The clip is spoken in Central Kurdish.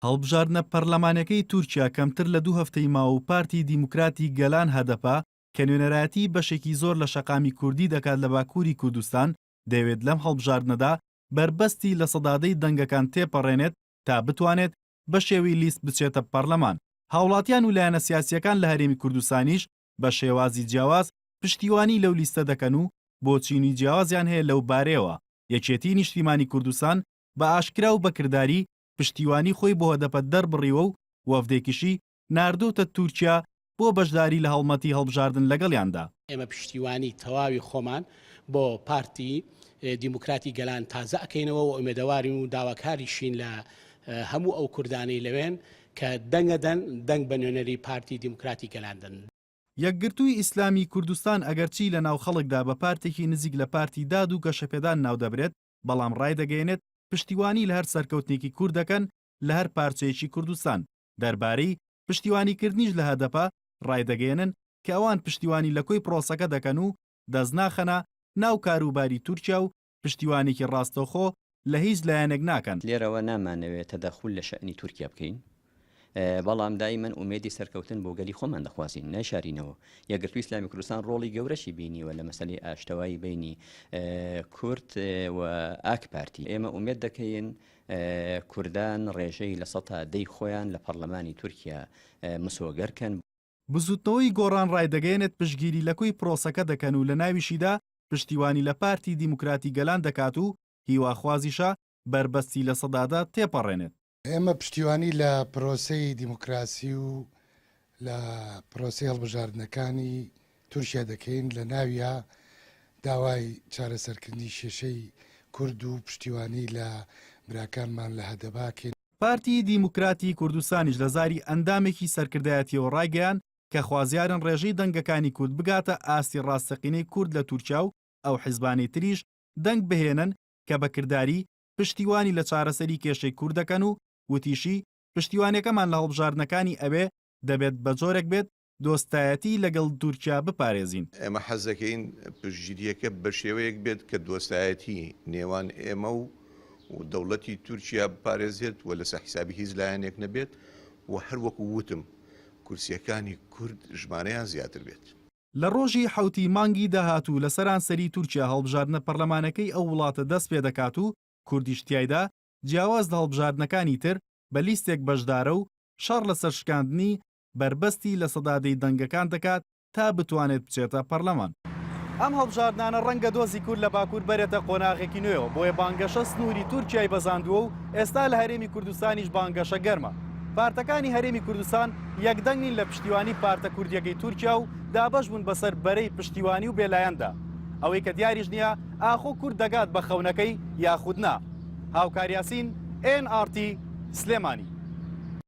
هەڵبژاردنە پەرلەمانەکەی تورکیا کەمتر لە 2 هەفتەی ماوە و پارتی دیموکراتی گەلان هەدەپا کە نوێنەرایەتی بەشێکی زۆر لە شەقامی کوردی دەکات لە باکووری کوردستان دەیەوێت لەم هەڵبژاردنەدا بربەستی لە سەدادەی دەنگەکان تێپەڕێنێت تا بتوانێت بە شێوەی لیست بچێتە پەرلەمان. هاوڵاتیان و لایەنە سیاسیەکان لە هەرێمی کوردستانیش بە شێوازی جیاواز پشتیوانی لەو لیستە دەکەن و بۆچینی جیاوازیان هەیە لەو بارەیەوە. یەکێتی نیشتیمانی کوردستان بە ئاشکرا و بەکرداری پشتیوانی خۆی بۆ هەدەپە دەربڕیوە و وەفدێکیشی ناردوتە تورکیا بۆ بەشداری لە هەڵمەتی هەڵبژاردن لەگەڵیاندا. ئێمە پشتیوانی تەواوی خۆمان بۆ پارتی دیموکراتی گەلان تازە ئەکەینەوە و ئومێدەوارین و داواکاریشین لە هەموو ئەو کوردانەی لەوێن کە دەنگەدەن دەنگ بە نوێنەری پارتی دیموکراتی گەلاندن. یەکگرتووی ئیسلامی کوردستان ئەگەرچی لە ناو خەڵکدا بە پارتێکی نزیک لە پارتی داد و گەشەپێدان ناو دەبرێت بەڵام ڕای دەگەێنێت پشتیوانی لە هەر سەرکەوتنێکی کورد دەکەن لە هەر پارچەیەکی کوردستان. دەربارەی پشتیوانیکردنیش لە هەدەپە ڕای دەگەێنن کە ئەوان پشتیوانی لە کۆی پرۆسەکە دەکەن و دەستناخەنە ناو کاروباری تورکیا و پشتیوانێکی ڕاستەوخۆ لە هیچ لایەنێک ناکەن. لێرەوە نامانەوێت تەدەخول لە شەئنی تورکیا بکەین، بەڵام دایمەن ئومێدی سەرکەوتن بۆ گەلی خۆمان دەخوازین نەشارینەوە. یەکگرتووی ئیسلامی کوردستان ڕۆڵی گەورەشی بینیوە لە مەسەلەی ئاشتەوایی بینی کورد و ئاک پارتی. ئێمە ئومێد دەکەین کوردان ڕێژەی لە 100 خۆیان لە پەرلەمانی تورکیا مسۆگەرکەن. بزوتنەوەی گۆڕان ڕای دەگەێنێت پشتگیری لە کۆی پرۆسەکە دەکەن و لە ناویشیدا پشتیوانی لە پارتی دیموکراتی گەلان دەکات و هیواخوازیشە بربەستی لە سەدادا تێپەڕێنێت. ئێمە پشتیوانی لە پرۆسەی دیموکراسی و لە پرۆسی هەڵبژاردنەکانی تورکیا دەکەین لە ناویە داوای چارەسەرکردنی شێشەی کورد و پشتیوانی لە براکانمان لە هەدەباکەین. پارتی دیموکراتی کوردستانیش لە زاری ئەندامێکی سەرکردایەتیەوە ڕایگەیان کە خوازیارن ڕێژەی دەنگەکانی کورد بگاتە ئاستی ڕاستەقینەی کورد لە تورکیا و ئەو حیزبانەی تریش دەنگ بهێنن کە بەکردداری پشتیوانی لە چارەسەری کێشەی کوردەکەن و وتیشی پشتیوانەکەمان لە هەڵبژاردنەکانی ئەوێ دەبێت بە جۆرێک بێت دۆستایەتی لەگەڵ تورکیا بپارێزین. ئێمە حەزەکەین پشتگیریەکە بە شێوەیەک بێت کە دۆستایەتی نێوان ئێمە و دەوڵەتی تورکیا بپارێزێت و لەسەر حیسابی هیچ لایەنێک نەبێت و هەر وەکو وتم کورسیەکانی کورد ژمارەیان زیاتر بێت. لە ڕۆژی حوتی مانگی داهاتوو لە سەرانسەری تورکیا هەڵبژاردنە پەرلەمانەکەی ئەو وڵاتە دەست پێ دەکات و کوردیشتیایدا جیاواز لە هەڵبژاردنەکانی تر بە لیستێک بەشدارە و شەڕ لەسەر شکاندنی بربەستی لە سەدادەی دەنگەکان دەکات تا بتوانێت بچێتە پەرلەمان. ئەم هەڵبژاردنانە ڕەنگە دۆزی کورد لە باکوور بەرێتە قۆناغێکی نوێەوە بۆیە بانگەشە سنووری تورکیای بەزاندووە و ئێستا لە هەرێمی کوردستانیش بانگەشە گەرمە. پارتەکانی هەرێمی کوردستان یەکدەنگین لە پشتیوانی پارتە کوردیەکەی تورکیا و دابەش بوون بەسەر بەرەی پشتیوانی و بێلایەندا. ئەوەی کە دیاریش نییە ئاخۆ کورد دەگات بە خەونەکەی یاخود نا. هاوکاریاسین NRT سلێمانی.